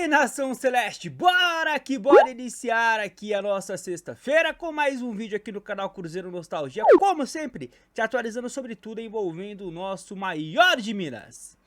aí, Nação Celeste, bora que bora iniciar aqui a nossa sexta-feira com mais um vídeo aqui no canal Cruzeiro Nostalgia, como sempre, te atualizando sobre tudo envolvendo o nosso maior de Minas.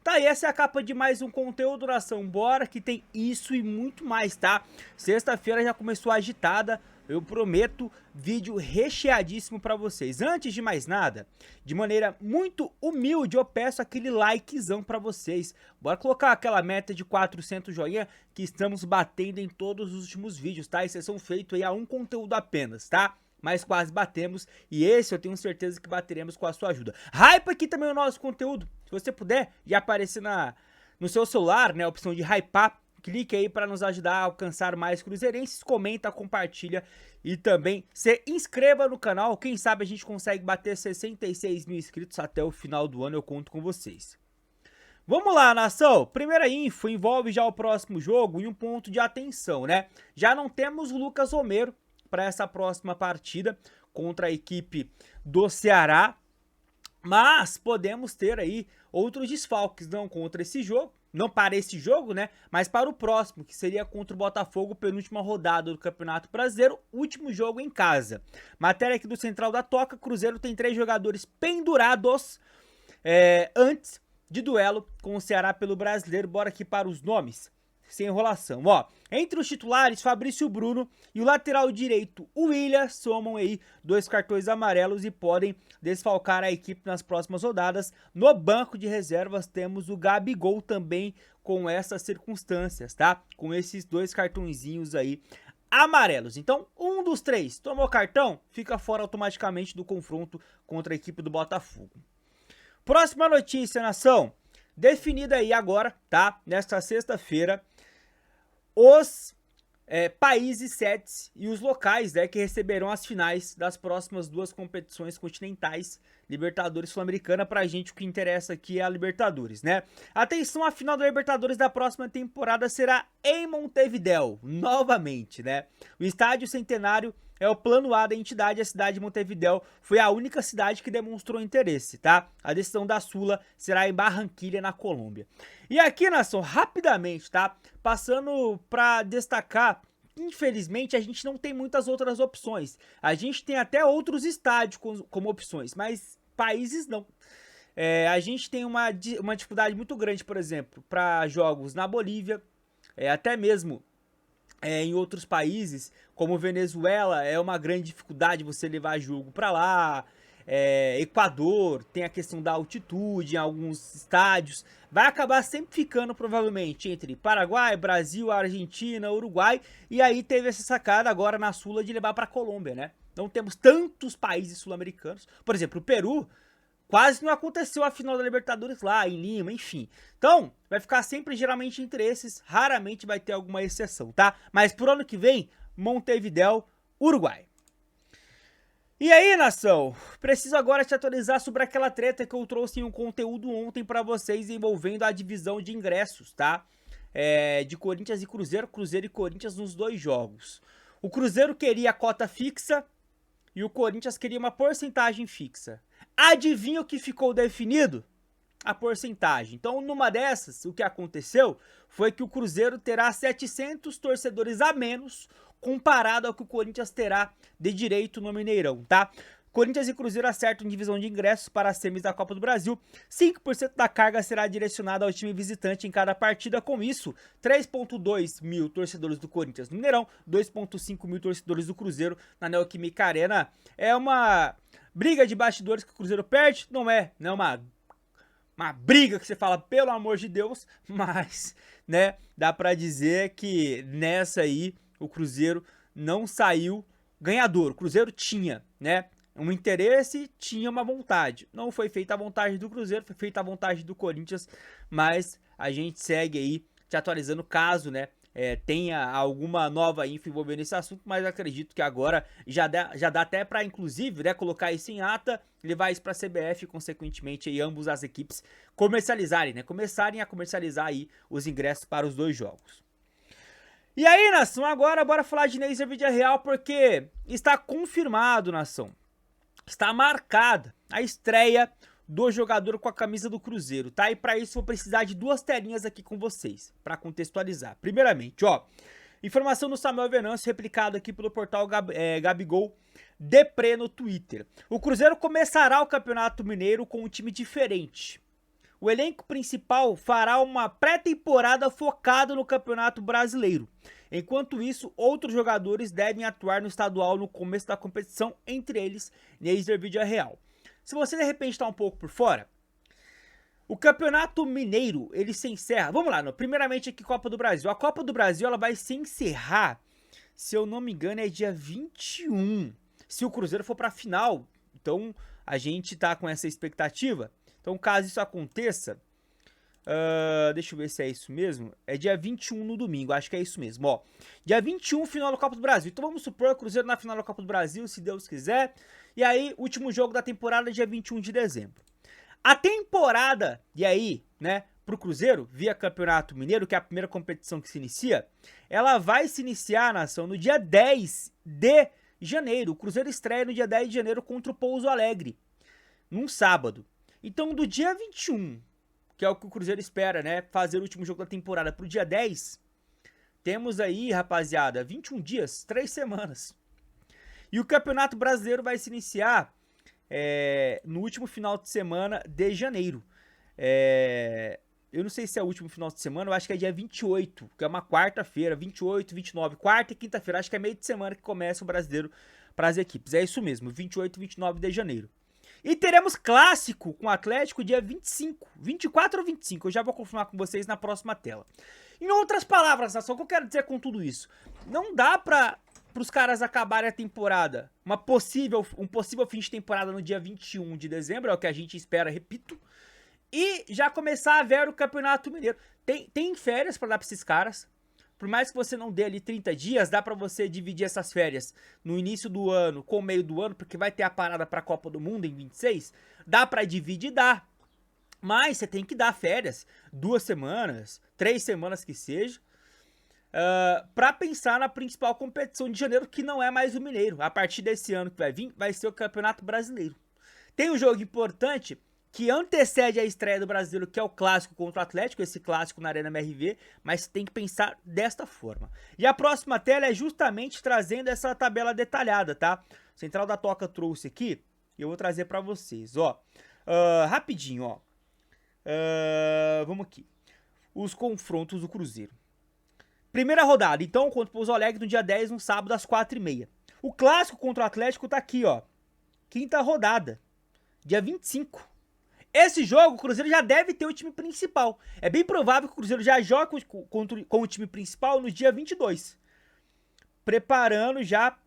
Tá, e essa é a capa de mais um conteúdo, Nação, bora que tem isso e muito mais, tá? Sexta-feira já começou agitada, eu prometo vídeo recheadíssimo pra vocês. Antes de mais nada, de maneira muito humilde, eu peço aquele likezão pra vocês. Bora colocar aquela meta de 400 joinha que estamos batendo em todos os últimos vídeos, tá? Exceção feito aí a um conteúdo apenas, tá? Mas quase batemos e esse eu tenho certeza que bateremos com a sua ajuda. Hype aqui também o nosso conteúdo. Se você puder, já aparecer no seu celular, né, a opção de hypar. Clique aí para nos ajudar a alcançar mais cruzeirenses, comenta, compartilha e também se inscreva no canal. Quem sabe a gente consegue bater 66 mil inscritos até o final do ano, eu conto com vocês. Vamos lá, nação, primeira info envolve já o próximo jogo e um ponto de atenção, né? Já não temos o Lucas Romero para essa próxima partida contra a equipe do Ceará, mas podemos ter aí outros desfalques, não contra esse jogo. Não para esse jogo, né? Mas para o próximo, que seria contra o Botafogo, penúltima rodada do Campeonato Brasileiro, último jogo em casa. Matéria aqui do Central da Toca, Cruzeiro tem 3 jogadores pendurados antes de duelo com o Ceará pelo Brasileiro. Bora aqui para os nomes, sem enrolação. Ó, entre os titulares, Fabrício Bruno e o lateral direito, o Willian, somam aí 2 cartões amarelos e podem desfalcar a equipe nas próximas rodadas. No banco de reservas temos o Gabigol também com essas circunstâncias, tá? Com esses 2 cartõezinhos aí amarelos. Então, um dos 3 tomou cartão, fica fora automaticamente do confronto contra a equipe do Botafogo. Próxima notícia, nação. Definida aí agora, tá? Nesta sexta-feira, os países sedes e os locais, né, que receberão as finais das próximas 2 competições continentais, Libertadores e Sul-Americana. Pra gente o que interessa aqui é a Libertadores, né? Atenção, a final da Libertadores da próxima temporada será em Montevidéu, novamente, né? O Estádio Centenário é o plano A da entidade. A cidade de Montevidéu foi a única cidade que demonstrou interesse, tá? A decisão da Sula será em Barranquilla, na Colômbia. E aqui, nação, rapidamente, tá? Passando pra destacar, infelizmente a gente não tem muitas outras opções. A gente tem até outros estádios como opções, mas países não. A gente tem uma dificuldade muito grande, por exemplo, para jogos na Bolívia, até mesmo em outros países, como Venezuela, é uma grande dificuldade você levar jogo para lá. Equador, tem a questão da altitude em alguns estádios. Vai acabar sempre ficando provavelmente entre Paraguai, Brasil, Argentina, Uruguai. E aí teve essa sacada agora na Sula de levar para Colômbia, né? Não temos tantos países sul-americanos. Por exemplo, o Peru, quase não aconteceu a final da Libertadores lá em Lima, enfim. Então, vai ficar sempre geralmente entre esses, raramente vai ter alguma exceção, tá? Mas pro ano que vem, Montevidéu, Uruguai. E aí, nação, preciso agora te atualizar sobre aquela treta que eu trouxe em um conteúdo ontem pra vocês envolvendo a divisão de ingressos, tá? De Corinthians e Cruzeiro, Cruzeiro e Corinthians nos 2 jogos. O Cruzeiro queria a cota fixa e o Corinthians queria uma porcentagem fixa. Adivinha o que ficou definido? A porcentagem. Então, numa dessas, o que aconteceu foi que o Cruzeiro terá 700 torcedores a menos comparado ao que o Corinthians terá de direito no Mineirão, tá? Corinthians e Cruzeiro acertam divisão de ingressos para as semis da Copa do Brasil. 5% da carga será direcionada ao time visitante em cada partida. Com isso, 3.2 mil torcedores do Corinthians no Mineirão, 2.5 mil torcedores do Cruzeiro na Neoquímica Arena. É uma briga de bastidores que o Cruzeiro perde, não é uma briga que você fala, pelo amor de Deus, mas, né, dá pra dizer que nessa aí o Cruzeiro não saiu ganhador. O Cruzeiro tinha, né, um interesse, tinha uma vontade. Não foi feita a vontade do Cruzeiro, foi feita a vontade do Corinthians, mas a gente segue aí te atualizando caso, né, tenha alguma nova info envolvendo esse assunto, mas acredito que agora já dá até para, inclusive, né, colocar isso em ata, levar isso para a CBF e, consequentemente, aí, ambas as equipes comercializarem, né, começarem a comercializar aí os ingressos para os 2 jogos. E aí, nação, agora bora falar de Neymar Vida Real, porque está confirmado, nação, está marcada a estreia do jogador com a camisa do Cruzeiro, tá? E para isso vou precisar de duas telinhas aqui com vocês, para contextualizar. Primeiramente, ó, informação do Samuel Venâncio, replicado aqui pelo portal Gabigol Depré no Twitter. O Cruzeiro começará o Campeonato Mineiro com um time diferente. O elenco principal fará uma pré-temporada focada no Campeonato Brasileiro. Enquanto isso, outros jogadores devem atuar no estadual no começo da competição, entre eles Neiser Villarreal. Se você de repente está um pouco por fora, o Campeonato Mineiro, ele se encerra... Vamos lá, primeiramente aqui Copa do Brasil. A Copa do Brasil, ela vai se encerrar, se eu não me engano, é dia 21. Se o Cruzeiro for para a final, então a gente tá com essa expectativa. Então, caso isso aconteça, deixa eu ver se é isso mesmo. É dia 21 no domingo, acho que é isso mesmo, ó. Dia 21, final da Copa do Brasil. Então vamos supor o Cruzeiro na final da Copa do Brasil, se Deus quiser. E aí, último jogo da temporada, dia 21 de dezembro. A temporada, e aí, né, pro Cruzeiro, via Campeonato Mineiro, que é a primeira competição que se inicia, ela vai se iniciar, nação, no dia 10 de janeiro. O Cruzeiro estreia no dia 10 de janeiro contra o Pouso Alegre, num sábado. Então, do dia 21, que é o que o Cruzeiro espera, né, fazer o último jogo da temporada, pro dia 10, temos aí, rapaziada, 21 dias, 3 semanas. E o Campeonato Brasileiro vai se iniciar no último final de semana de janeiro. Eu não sei se é o último final de semana, eu acho que é dia 28, que é uma quarta-feira, 28, 29, quarta e quinta-feira, acho que é meio de semana que começa o Brasileiro para as equipes. É isso mesmo, 28 e 29 de janeiro. E teremos clássico com o Atlético dia 25, 24 ou 25, eu já vou confirmar com vocês na próxima tela. Em outras palavras, nação, o que eu quero dizer com tudo isso? Não dá para os caras acabarem a temporada, um possível fim de temporada no dia 21 de dezembro, é o que a gente espera, repito, e já começar a ver o Campeonato Mineiro. Tem férias para dar para esses caras. Por mais que você não dê ali 30 dias, dá pra você dividir essas férias no início do ano com o meio do ano, porque vai ter a parada pra Copa do Mundo em 26. Dá pra dividir? Dá. Mas você tem que dar férias, 2 semanas, 3 semanas que seja, pra pensar na principal competição de janeiro, que não é mais o Mineiro. A partir desse ano que vai vir, vai ser o Campeonato Brasileiro. Tem um jogo importante que antecede a estreia do Brasileiro, que é o clássico contra o Atlético, esse clássico na Arena MRV, mas tem que pensar desta forma. E a próxima tela é justamente trazendo essa tabela detalhada, tá? Central da Toca trouxe aqui, e eu vou trazer pra vocês, ó. Rapidinho, ó. Vamos aqui. Os confrontos do Cruzeiro. Primeira rodada, então, contra o Pouso Alegre no dia 10, no sábado, às 4h30. O clássico contra o Atlético tá aqui, ó. Quinta rodada, dia 25. Esse jogo, o Cruzeiro já deve ter o time principal. É bem provável que o Cruzeiro já jogue com o time principal no dia 22. Preparando já,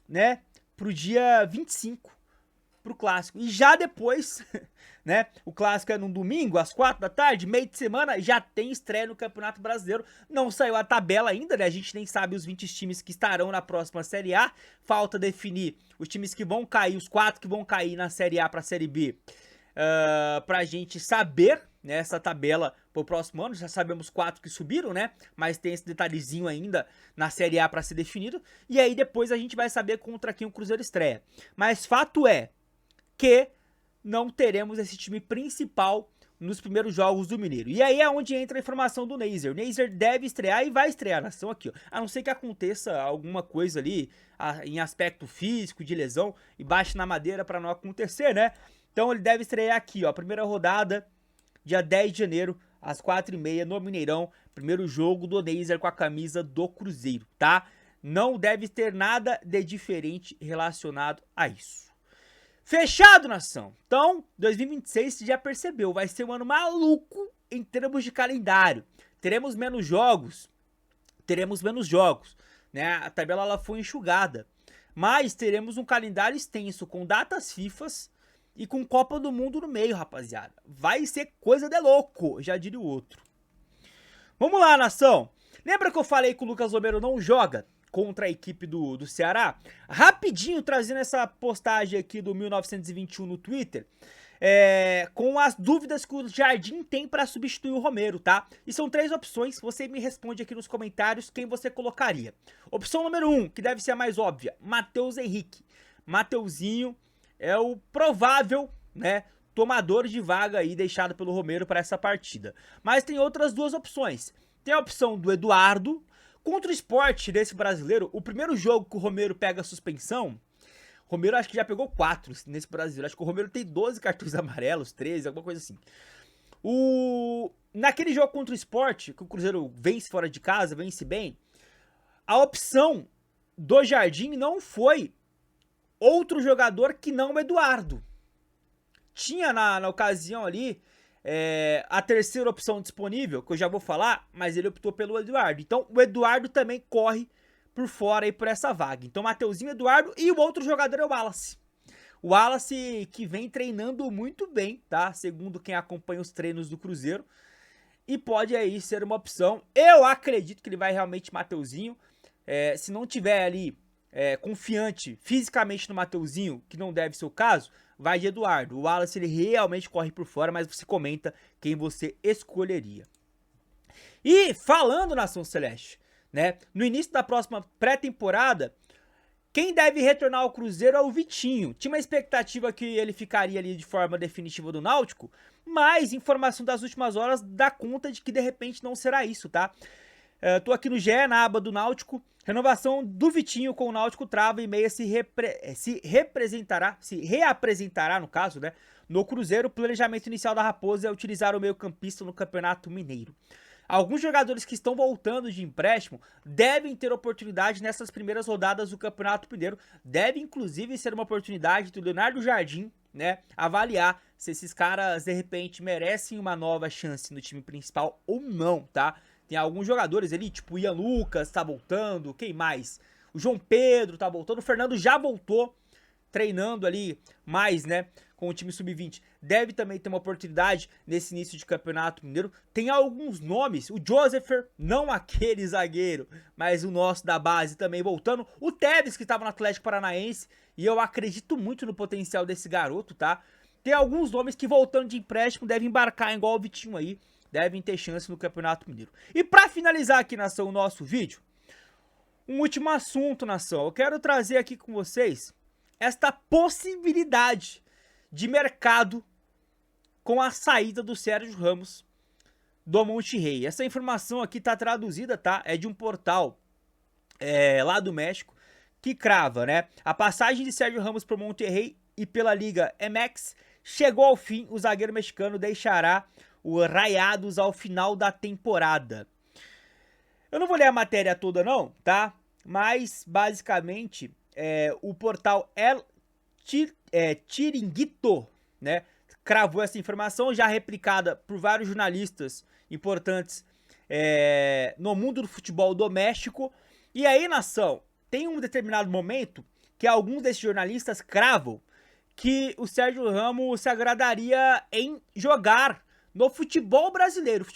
né, pro dia 25, pro clássico. E já depois, né, o clássico é no domingo, às 4 da tarde, meio de semana, já tem estreia no Campeonato Brasileiro. Não saiu a tabela ainda, né, a gente nem sabe os 20 times que estarão na próxima Série A. Falta definir os times que vão cair, os 4 que vão cair na Série A pra Série B. Pra gente saber, né, essa tabela pro próximo ano. Já sabemos 4 que subiram, né, mas tem esse detalhezinho ainda na Série A pra ser definido, e aí depois a gente vai saber contra quem o Cruzeiro estreia. Mas fato é que não teremos esse time principal nos primeiros jogos do Mineiro. E aí é onde entra a informação do Neiser. O Neiser deve estrear e vai estrear, nação, aqui, ó. A não ser que aconteça alguma coisa ali em aspecto físico, de lesão, e baixe na madeira pra não acontecer, né. Então ele deve estrear aqui, ó, primeira rodada, dia 10 de janeiro, às 4h30, no Mineirão. Primeiro jogo do Neiser com a camisa do Cruzeiro, tá? Não deve ter nada de diferente relacionado a isso. Fechado, nação? Então, 2026, você já percebeu, vai ser um ano maluco em termos de calendário. Teremos menos jogos, né? A tabela ela foi enxugada. Mas teremos um calendário extenso com datas FIFAs e com Copa do Mundo no meio, rapaziada. Vai ser coisa de louco, já diria o outro. Vamos lá, nação. Lembra que eu falei que o Lucas Romero não joga contra a equipe do Ceará? Rapidinho, trazendo essa postagem aqui do 1921 no Twitter, com as dúvidas que o Jardim tem para substituir o Romero, tá? E são 3 opções, você me responde aqui nos comentários quem você colocaria. Opção número 1, que deve ser a mais óbvia, Matheus Henrique. Mateuzinho é o provável, né, tomador de vaga aí deixado pelo Romero para essa partida. Mas tem outras duas opções. Tem a opção do Eduardo. Contra o Sport desse brasileiro, o primeiro jogo que o Romero pega a suspensão, o Romero acho que já pegou 4 nesse brasileiro. Acho que o Romero tem 12 cartões amarelos, 13, alguma coisa assim. Naquele jogo contra o Sport, que o Cruzeiro vence fora de casa, vence bem, a opção do Jardim não foi outro jogador que não o Eduardo. Tinha na ocasião ali a terceira opção disponível, que eu já vou falar, mas ele optou pelo Eduardo. Então o Eduardo também corre por fora aí por essa vaga. Então Mateuzinho, Eduardo e o outro jogador é o Wallace. O Wallace que vem treinando muito bem, tá? Segundo quem acompanha os treinos do Cruzeiro. E pode aí ser uma opção. Eu acredito que ele vai realmente Mateuzinho. Se não tiver ali confiante fisicamente no Mateuzinho, que não deve ser o caso, vai de Eduardo. O Wallace ele realmente corre por fora, mas você comenta quem você escolheria. E falando Nação Celeste, né? No início da próxima pré-temporada, quem deve retornar ao Cruzeiro é o Vitinho. Tinha uma expectativa que ele ficaria ali de forma definitiva do Náutico, mas informação das últimas horas dá conta de que de repente não será isso, tá? Tô aqui no GE, na aba do Náutico. Renovação do Vitinho com o Náutico trava e meia se reapresentará, no caso, né? No Cruzeiro, o planejamento inicial da Raposa é utilizar o meio-campista no Campeonato Mineiro. Alguns jogadores que estão voltando de empréstimo devem ter oportunidade nessas primeiras rodadas do Campeonato Mineiro. Deve, inclusive, ser uma oportunidade do Leonardo Jardim, né, avaliar se esses caras, de repente, merecem uma nova chance no time principal ou não, tá? Tem alguns jogadores ali, tipo o Ian Lucas tá voltando, quem mais? O João Pedro tá voltando, o Fernando já voltou, treinando ali mais, né, com o time sub-20. Deve também ter uma oportunidade nesse início de Campeonato Mineiro. Tem alguns nomes, o Josepher, não aquele zagueiro, mas o nosso da base também voltando. O Tevez, que estava no Atlético Paranaense, e eu acredito muito no potencial desse garoto, tá? Tem alguns nomes que voltando de empréstimo devem embarcar igual o Vitinho aí, devem ter chance no Campeonato Mineiro. E para finalizar aqui, nação, o nosso vídeo, um último assunto, nação. Eu quero trazer aqui com vocês esta possibilidade de mercado com a saída do Sérgio Ramos do Monterrey. Essa informação aqui tá traduzida, tá? É de um portal lá do México que crava, né? A passagem de Sérgio Ramos pro Monterrey e pela Liga MX chegou ao fim. O zagueiro mexicano deixará o Rayados ao final da temporada. Eu não vou ler a matéria toda não, tá? Mas basicamente o portal Chiringuito, né, cravou essa informação, já replicada por vários jornalistas importantes no mundo do futebol doméstico. E aí, nação, tem um determinado momento que alguns desses jornalistas cravam que o Sérgio Ramos se agradaria em jogar no futebol brasileiro,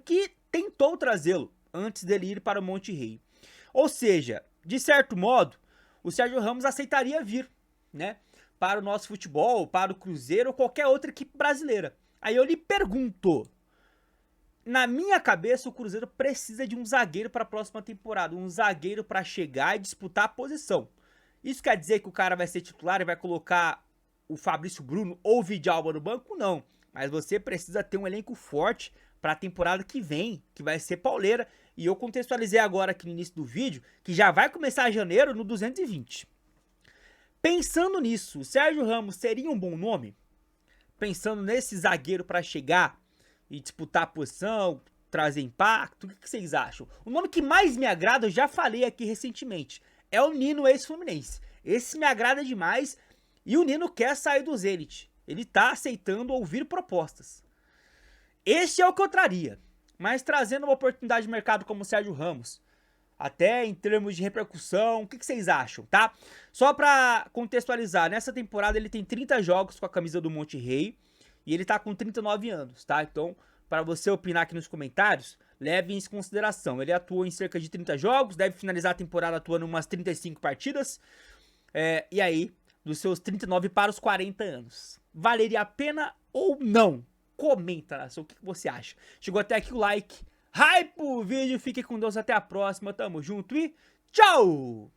que tentou trazê-lo antes dele ir para o Monterrey. Ou seja, de certo modo, o Sérgio Ramos aceitaria vir, né, para o nosso futebol, para o Cruzeiro ou qualquer outra equipe brasileira. Aí eu lhe pergunto, na minha cabeça o Cruzeiro precisa de um zagueiro para a próxima temporada, um zagueiro para chegar e disputar a posição. Isso quer dizer que o cara vai ser titular e vai colocar o Fabrício Bruno ou o Vidalba no banco? Não, mas você precisa ter um elenco forte para a temporada que vem, que vai ser pauleira. E eu contextualizei agora aqui no início do vídeo que já vai começar em janeiro no 220. Pensando nisso, o Sérgio Ramos seria um bom nome? Pensando nesse zagueiro para chegar e disputar a posição, trazer impacto, o que vocês acham? O nome que mais me agrada, eu já falei aqui recentemente, é o Nino, ex-Fluminense. Esse me agrada demais e o Nino quer sair do Zenit. Ele tá aceitando ouvir propostas. Esse é o que eu traria, mas trazendo uma oportunidade de mercado como o Sérgio Ramos, até em termos de repercussão, o que vocês acham, tá? Só pra contextualizar, nessa temporada ele tem 30 jogos com a camisa do Monterrey e ele tá com 39 anos, tá? Então, para você opinar aqui nos comentários, leve isso em consideração. Ele atuou em cerca de 30 jogos, deve finalizar a temporada atuando em umas 35 partidas, e aí, dos seus 39 para os 40 anos. Valeria a pena ou não? Comenta, nação, o que você acha? Chegou até aqui o like, hype o vídeo, fique com Deus, até a próxima, tamo junto e tchau!